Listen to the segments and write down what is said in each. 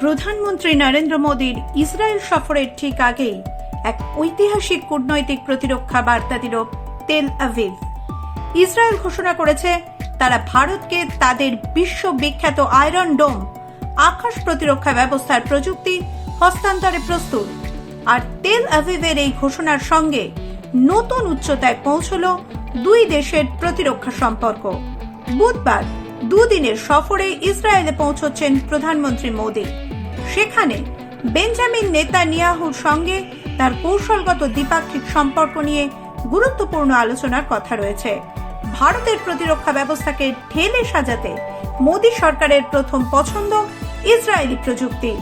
প্রধানমন্ত্রী নরেন্দ্র মোদীর ইসরায়েল সফরের ঠিক আগেই এক ঐতিহাসিক কূটনৈতিক প্রতিরক্ষা বার্তা দিল তেল আভিভ। ইসরায়েল ঘোষণা করেছে তারা ভারতকে তাদের বিশ্ববিখ্যাত আয়রন ডোম আকাশ প্রতিরক্ষা ব্যবস্থার প্রযুক্তি হস্তান্তরে প্রস্তুত। আর তেল আভিভের এই ঘোষণার সঙ্গে নতুন উচ্চতায় পৌঁছল দুই দেশের প্রতিরক্ষা সম্পর্ক। বুধবার দুদিনের সফরে ইসরায়েলে পৌঁছচ্ছেন প্রধানমন্ত্রী মোদী। সেখানে বেঞ্জামিন নেতানিয়াহুর সঙ্গে তার কৌশলগত দ্বিপাক্ষিক সম্পর্ক নিয়ে গুরুত্বপূর্ণ আলোচনার কথা রয়েছে। ভারতের প্রতিরক্ষা ব্যবস্থাকে ঢেলে সাজাতে মোদী সরকারের প্রথম পছন্দ ইসরায়েলি প্রযুক্তি,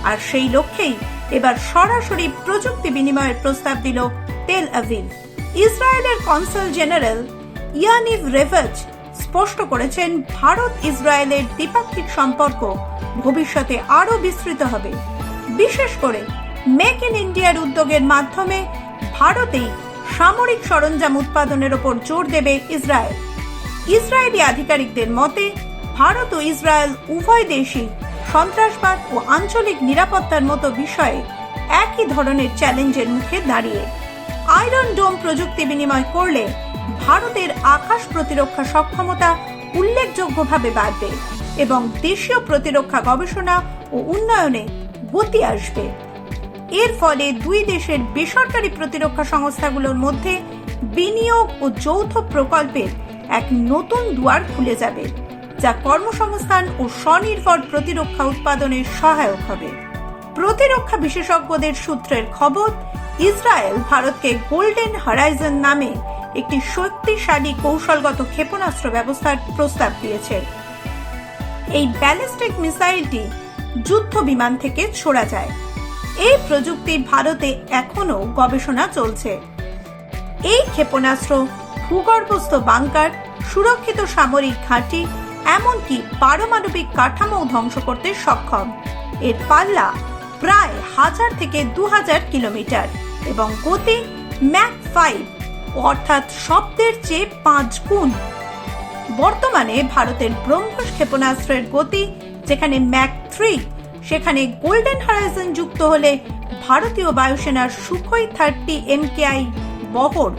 আর সেই লক্ষ্যেই এবার সরাসরি প্রযুক্তি বিনিময়ের প্রস্তাব দিল তেল আভিভ। ইসরায়েলের কনসাল জেনারেল ইয়ানিভ রেভাচ স্পষ্ট করেছেন, ভারত ইসরায়েলের দ্বিপাক্ষিক সম্পর্ক ভবিষ্যতে আরও বিস্তৃত হবে। বিশেষ করে মেক ইন ইন্ডিয়ার উদ্যোগের মাধ্যমে ভারতেই সামরিক সরঞ্জাম উৎপাদনের ওপর জোর দেবে ইসরায়েল। ইসরায়েলি আধিকারিকদের মতে, ভারত ও ইসরায়েল উভয় দেশই সন্ত্রাসবাদ ও আঞ্চলিক নিরাপত্তার মতো বিষয়ে একই ধরনের চ্যালেঞ্জের মুখে দাঁড়িয়ে আয়রন ডোম প্রযুক্তি বিনিময় করলে ভারতের আকাশ প্রতিরক্ষা সক্ষমতা উল্লেখযোগ্যভাবে বাড়বে এবং দেশীয় প্রতিরক্ষা গবেষণা ও উন্নয়নে গতি আসবে। এর ফলে দুই দেশের বেসরকারি প্রতিরক্ষা সংস্থাগুলোর মধ্যে বিনিয়োগ ও যৌথ প্রকল্পের এক নতুন দুয়ার খুলে যাবে, যা কর্মসংস্থান ও স্বনির্ভর প্রতিরক্ষা উৎপাদনের সহায়ক হবে। প্রতিরক্ষা বিশেষজ্ঞদের সূত্রের খবর, ইসরায়েল ভারতকে গোল্ডেন হরাইজন নামে একটি শক্তিশালী কৌশলগত ক্ষেপণাস্ত্র ব্যবস্থার প্রস্তাব দিয়েছে। এই ব্যালিস্টিক মিসাইলটি যুদ্ধ বিমান থেকে ছোড়া যায়। এই প্রযুক্তি ভারতে এখনো গবেষণা চলছে। এই ক্ষেপণাস্ত্র ভূগর্ভস্থ বাংকার, সুরক্ষিত সামরিক ঘাঁটি, এমনকি পারমাণবিক কাঠামো ধ্বংস করতে সক্ষম। এর পাল্লা প্রায় 1000 থেকে 2000 কিলোমিটার এবং গতি ম্যাক 5, অর্থাৎ শব্দের চেয়ে 5 গুণ। বর্তমানে ভারতের ব্রহ্মস ক্ষেপণাস্ত্রের গতি যেখানে ম্যাক 3, সেখানে গোল্ডেন হরাইজন যুক্ত হলে ভারতীয় বায়ুসেনার সুখোই 30 MKI বহর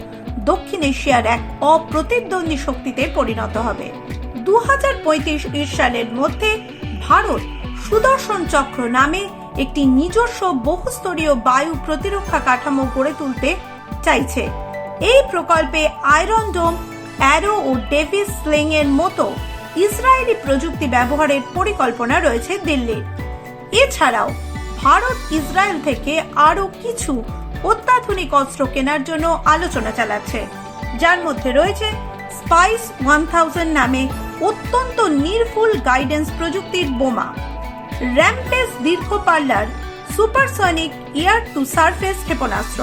দক্ষিণ এশিয়ার এক অপ্রতিদ্বন্দ্বী শক্তিতে পরিণত হবে। 2035 সালের মধ্যে ভারত সুদর্শন চক্র নামে একটি নিজস্ব বহুস্তরীয় বায়ু প্রতিরক্ষা কাঠামো গড়ে তুলতে চাইছে। এই প্রকল্পে আয়রন ডোম, অ্যারো ও ডেভিস স্লিং এর মতো ইসরায়েলি প্রযুক্তি ব্যবহারের পরিকল্পনা রয়েছে দিল্লির। এছাড়াও ভারত ইসরায়েল থেকে আরও কিছু অত্যাধুনিক অস্ত্র কেনার জন্য আলোচনা চালাচ্ছে, যার মধ্যে রয়েছে স্পাইস 1000 নামে অত্যন্ত নির্ভুল গাইডেন্স প্রযুক্তির বোমা, র্যাম্পেজ দীর্ঘ পাল্লার সুপারসনিক এয়ার টু সারফেস ক্ষেপণাস্ত্র,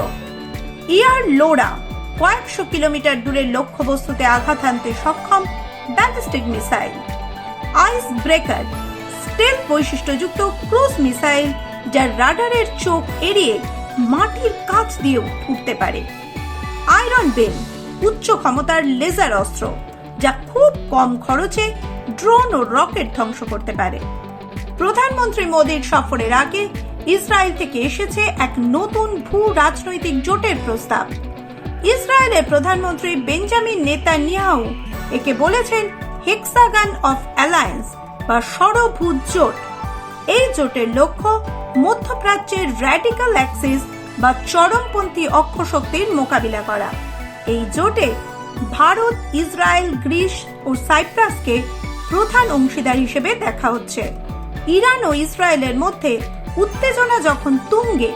এয়ার লোরা কয়েকশো কিলোমিটার দূরের লক্ষ্যবস্তুতে আঘাত হানতে সক্ষম ballistic missile, ice breaker stealth বৈশিষ্ট্যযুক্ত ক্রুজ মিসাইল যা রাডারের চোখ এড়িয়ে মাটির কাছ দিয়ে উঠতে পারে, আয়রন বেল উচ্চ ক্ষমতার লেজার অস্ত্র যা খুব কম খরচে ড্রোন ও রকেট ধ্বংস করতে পারে। প্রধানমন্ত্রী মোদীর সফরের আগে ইসরায়েল থেকে এসেছে এক নতুন ভূ রাজনৈতিক জোটের প্রস্তাব। ইসরায়েলের প্রধানমন্ত্রী বেঞ্জামিন নেতানিয়াহু একে বলেছেন হেক্সাগন অফ অ্যালায়েন্স বা ষড়ভুজ জোট। এই জোটের লক্ষ্য মধ্যপ্রাচ্যের র্যাডিক্যাল অ্যাক্সিস বা চরমপন্থী অক্ষশক্তির মোকাবিলা করা। এই জোটে ভারত, ইসরায়েল, গ্রিস ও সাইপ্রাসকে প্রধান অংশীদার হিসেবে দেখা হচ্ছে। ইরান ও ইসরায়েলের মধ্যে উত্তেজনা যখন তুঙ্গে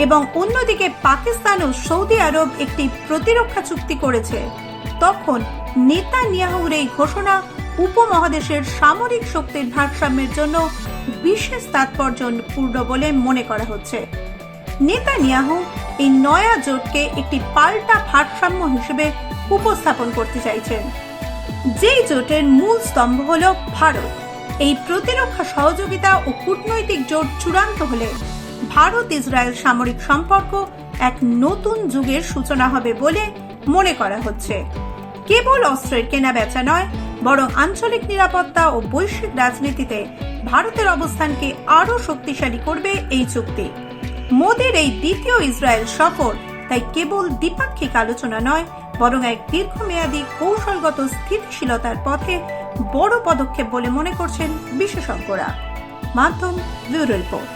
এবং অন্যদিকে পাকিস্তান ও সৌদি আরব একটি প্রতিরক্ষা চুক্তি করেছে, তখন নেতানিয়াহুর এই ঘোষণা উপমহাদেশের সামরিক শক্তির ভারসাম্যের জন্য বিশেষ তাৎপর্যপূর্ণ বলে মনে করা হচ্ছে। নেতানিয়াহু এই নয়া জোটকে একটি পাল্টা ভারসাম্য হিসেবে উপস্থাপন করতে চাইছেন, যেই জোটের মূল স্তম্ভ হল ভারত। এই প্রতিরক্ষা সহযোগিতা ও কূটনৈতিক জোট চূড়ান্ত হলে ভারত ইসরায়েল সামরিক সম্পর্ক এক নতুন যুগের সূচনা হবে বলে মনে করা হচ্ছে। কেবল অস্ত্রের কেনা বেচা নয়, বরং আঞ্চলিক নিরাপত্তা ও বৈশ্বিক রাজনীতিতে ভারতের অবস্থানকে আরও শক্তিশালী করবে এই চুক্তি। মোদির এই দ্বিতীয় ইসরায়েল সফর তাই কেবল দ্বিপাক্ষিক আলোচনা নয়, বরং এক দীর্ঘমেয়াদী কৌশলগত স্থিতিশীলতার পথে বড় পদক্ষেপ বলে মনে করছেন বিশেষজ্ঞরা। মাধ্যম ব্যুরো রিপোর্ট।